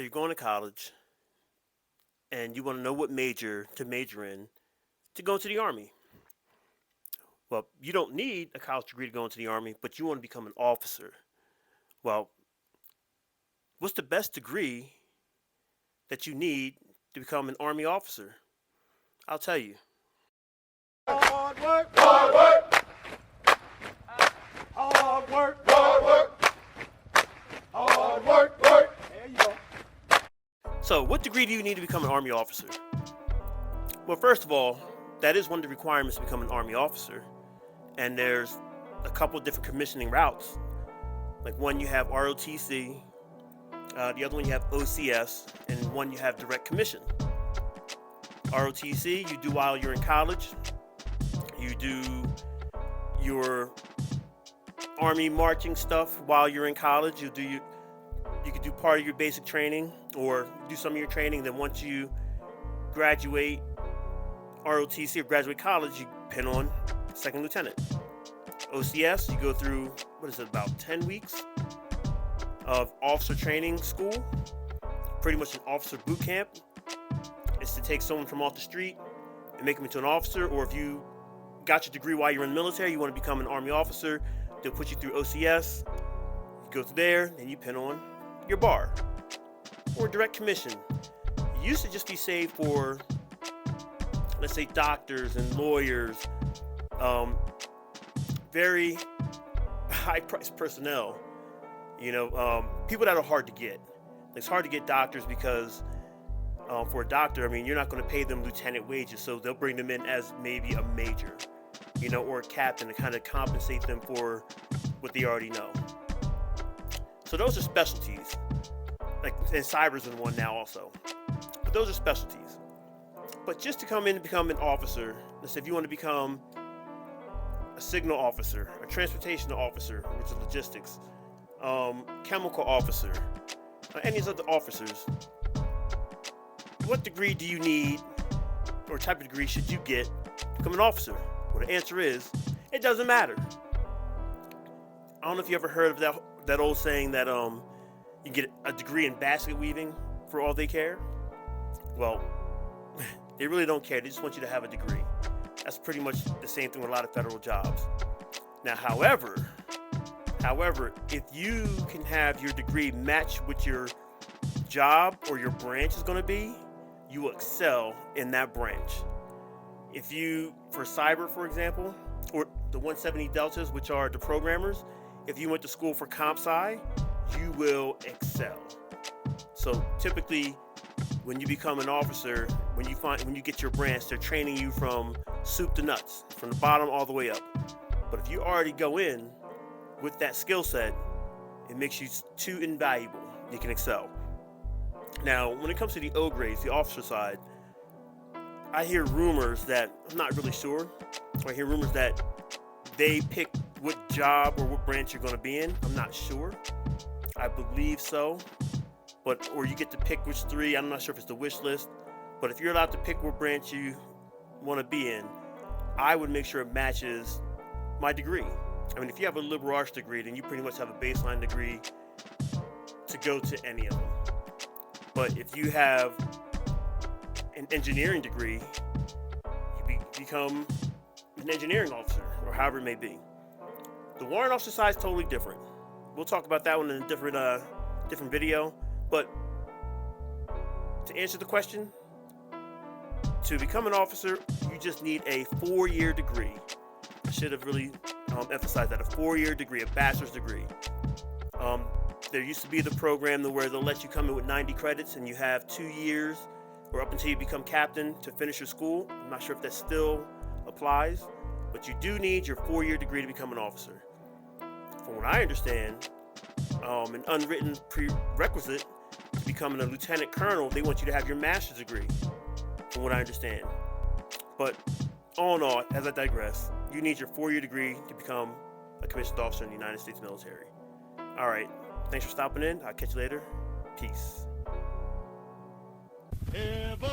You're going to college and you want to know what major to major in to go into the Army. Well, you don't need a college degree to go into the Army, but you want to become an officer. Well, what's the best degree that you need to become an Army officer? I'll tell you. Hard work, hard work, hard work, hard work, hard work, work. There you go. So, what degree do you need to become an Army officer? Well, first of all, that is one of the requirements to become an Army officer. And there's a couple of different commissioning routes. Like one you have ROTC, the other one you have OCS, and one you have direct commission. ROTC you do while you're in college. You do your Army marching stuff while you're in college. You could do part of your basic training or do some of your training. Then once you graduate ROTC or graduate college, you pin on second lieutenant. OCS, you go through, about 10 weeks of officer training school, pretty much an officer boot camp. It's to take someone from off the street and make them into an officer, or if you got your degree while you're in the military, you want to become an Army officer, they'll put you through OCS, you go through there, then you pin on your bar. Or direct commission. It used to just be saved for, let's say, doctors and lawyers, very high-priced personnel, people that are hard to get. It's hard to get doctors because for a doctor, you're not going to pay them lieutenant wages, so they'll bring them in as maybe a major, or a captain to kind of compensate them for what they already know. So those are specialties, and cyber's in one now also. But those are specialties. But just to come in and become an officer, let's say if you want to become a signal officer, a transportation officer, which is logistics, chemical officer, any of these other officers, what degree do you need, or type of degree should you get to become an officer? Well, the answer is, it doesn't matter. I don't know if you ever heard of that old saying that you get a degree in basket weaving for all they care. Well, they really don't care. They just want you to have a degree. That's pretty much the same thing with a lot of federal jobs. Now, however, if you can have your degree match what your job or your branch is going to be, you will excel in that branch. If you, for cyber, for example, or the 170 Deltas, which are the programmers, if you went to school for comp sci, you will excel. So typically, when you become an officer, when you get your branch, they're training you from soup to nuts, from the bottom all the way up. But if you already go in with that skill set, it makes you too invaluable. You can excel. Now, when it comes to the O grades, the officer side, I hear rumors that I'm not really sure. I hear rumors that they pick what job or what branch you're going to be in. I'm not sure. I believe so. Or you get to pick which three. I'm not sure if it's the wish list. But if you're allowed to pick what branch you want to be in, I would make sure it matches my degree. If you have a liberal arts degree, then you pretty much have a baseline degree to go to any of them. But if you have an engineering degree, you become an engineering officer, or however it may be. The warrant officer side is totally different. We'll talk about that one in a different video. But to answer the question, to become an officer, you just need a 4-year degree. I should have really emphasized that, a 4-year degree, a bachelor's degree. There used to be the program where they'll let you come in with 90 credits and you have 2 years or up until you become captain to finish your school. I'm not sure if that still applies, but you do need your 4-year degree to become an officer. From what I understand, an unwritten prerequisite to becoming a lieutenant colonel, they want you to have your master's degree, from what I understand. But all in all, as I digress, you need your 4-year degree to become a commissioned officer in the United States military. All right. Thanks for stopping in. I'll catch you later. Peace. Ever